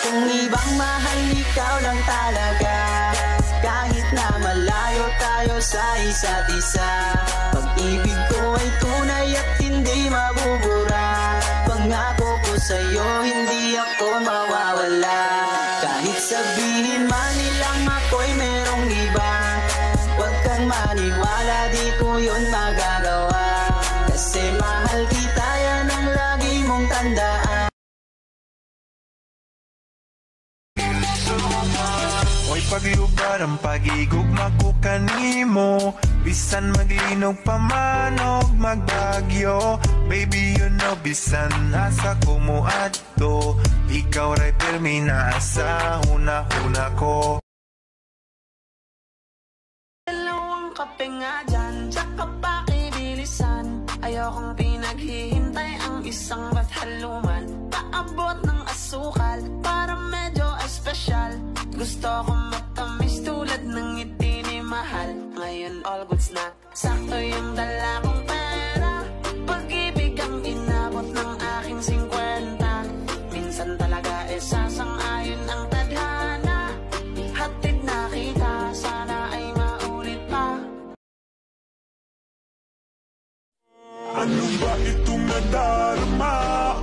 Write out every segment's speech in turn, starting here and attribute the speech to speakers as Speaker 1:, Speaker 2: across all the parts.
Speaker 1: akong ibang mahal, ikaw lang talaga. Kahit na malayo tayo sa isa't isa, pag-ibig ko ay tunay at hindi mabubura. Pangako ko sa'yo, hindi ako mawawala. Kahit sabihin man nilang ako'y merong iba, huwag kang maniwala, di ko yun magagawa. Kasi mahal kita, yan ang lagi mong tandaan.
Speaker 2: Oy paglugar ang pag-igugma ko kanimo, bisan maglinog pa man og magbagyo. Baby you know bisan asa ko mo adto, ikaw ray pirmi na asa huna-huna ko.
Speaker 1: Dalawang kape nga dyan, tsaka pa ibilisan. Ayokong pinaghihintay ang isang bathaluman. Paabot ng asukal para medyo espesyal. Gusto ko matamis tulad ng ngiti ni mahal. Ngayon all goods na, sakto yung dala kong pera. Pag-ibig ang inabot ng aking 50. Minsan talaga sasang-ayon ang tadhana. Hatid na kita, sana ay maulit pa.
Speaker 2: Ano ba itong nadarama?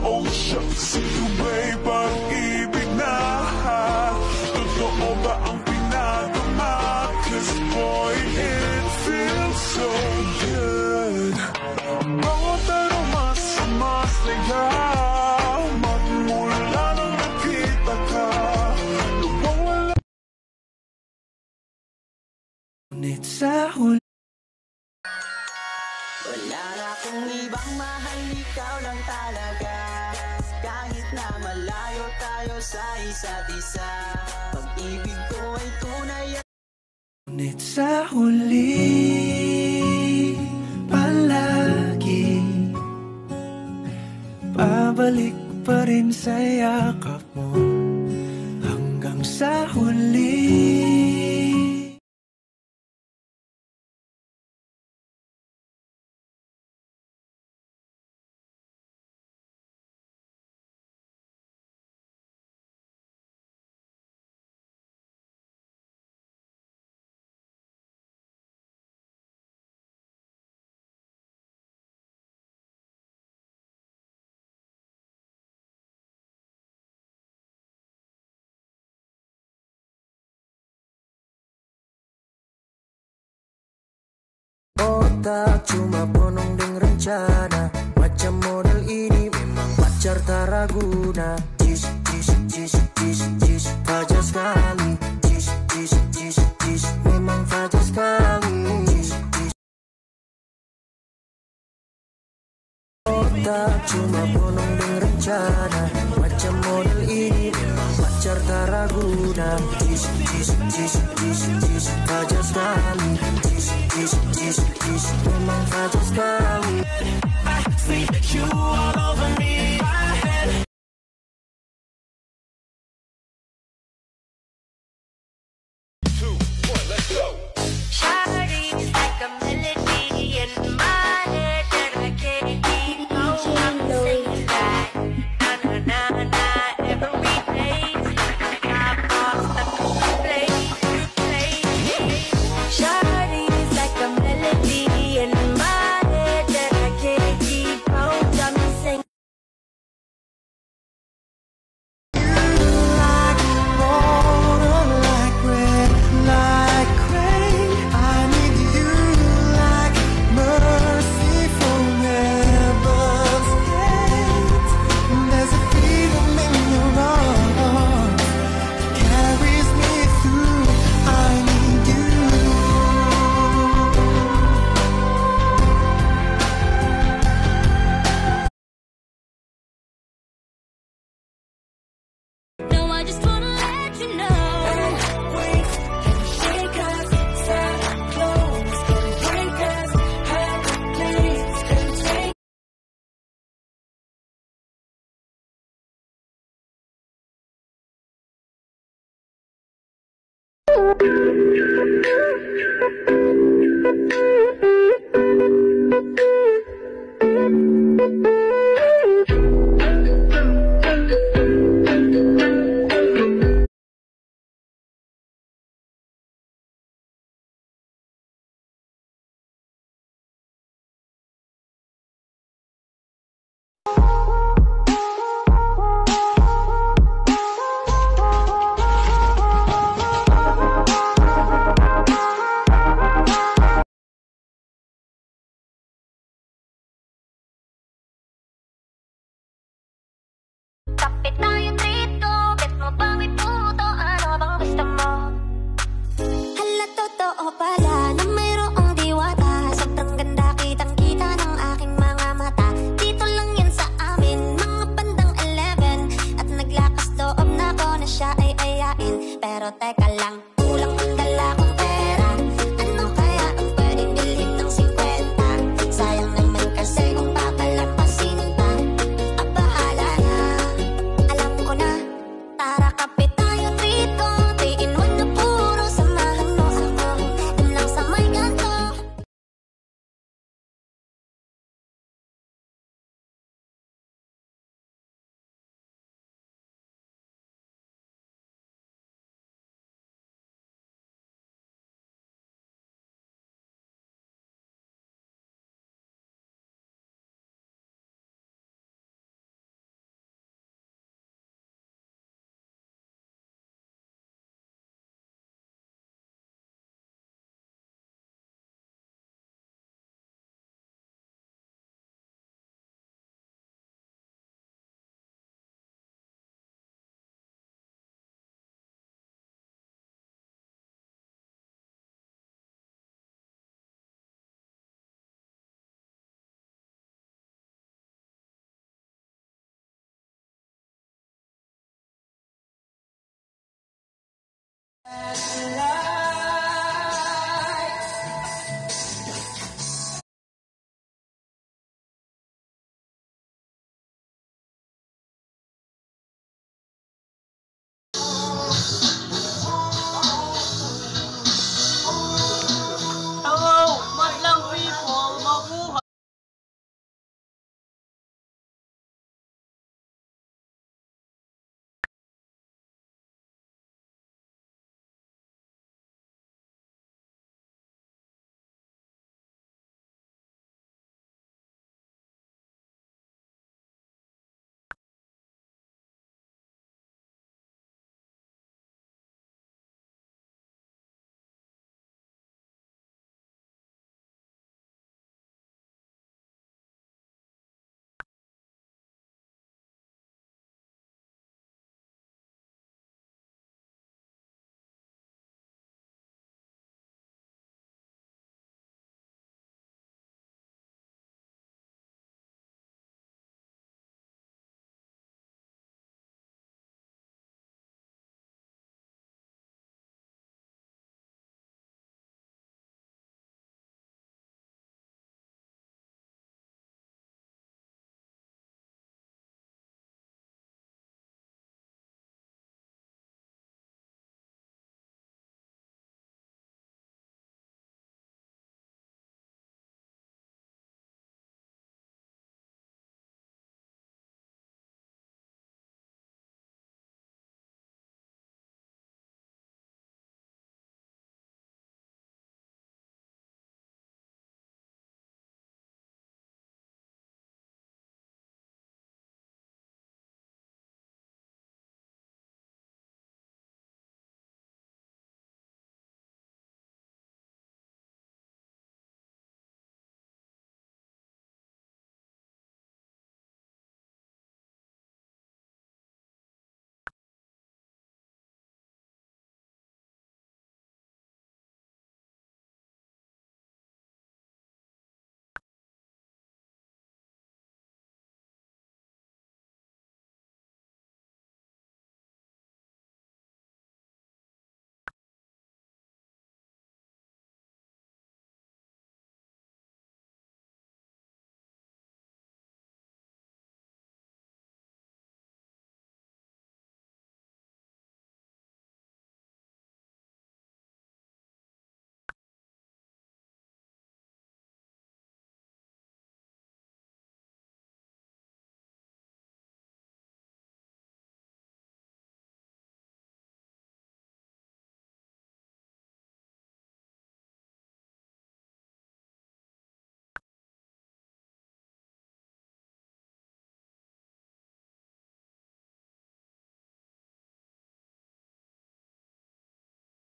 Speaker 2: Oh shucks, ito ba'y pag-ibig na? Totoo ba ang pinagama? Cause boy, it feels so good. Bawat aroma sumasaya, magmula nang nakita ka. Lumawala. Ngunit sa huli,
Speaker 1: wala na akong ibang mahal, ikaw lang talaga. Kahit na malayo tayo sa isa't isa, pag-ibig ko ay tunay at
Speaker 2: ngunit sa huli, palagi babalik pa rin sa yakap mo hanggang sa huli.
Speaker 3: Otak cuma bonong deng rencana, macam model ini memang pacar tak raguna. Jis, jis, jis, jis, jis, fajar sekali. Jis, jis, jis, jis, memang fajar sekali. Jis, jis. Otak cuma bonong deng rencana, macam model ini memang pacar tak raguna. Jis, jis, jis, jis, jis, fajar sekali. Jis, jis, jis, memang fajar sekali. I see you all over me.
Speaker 4: Thank you.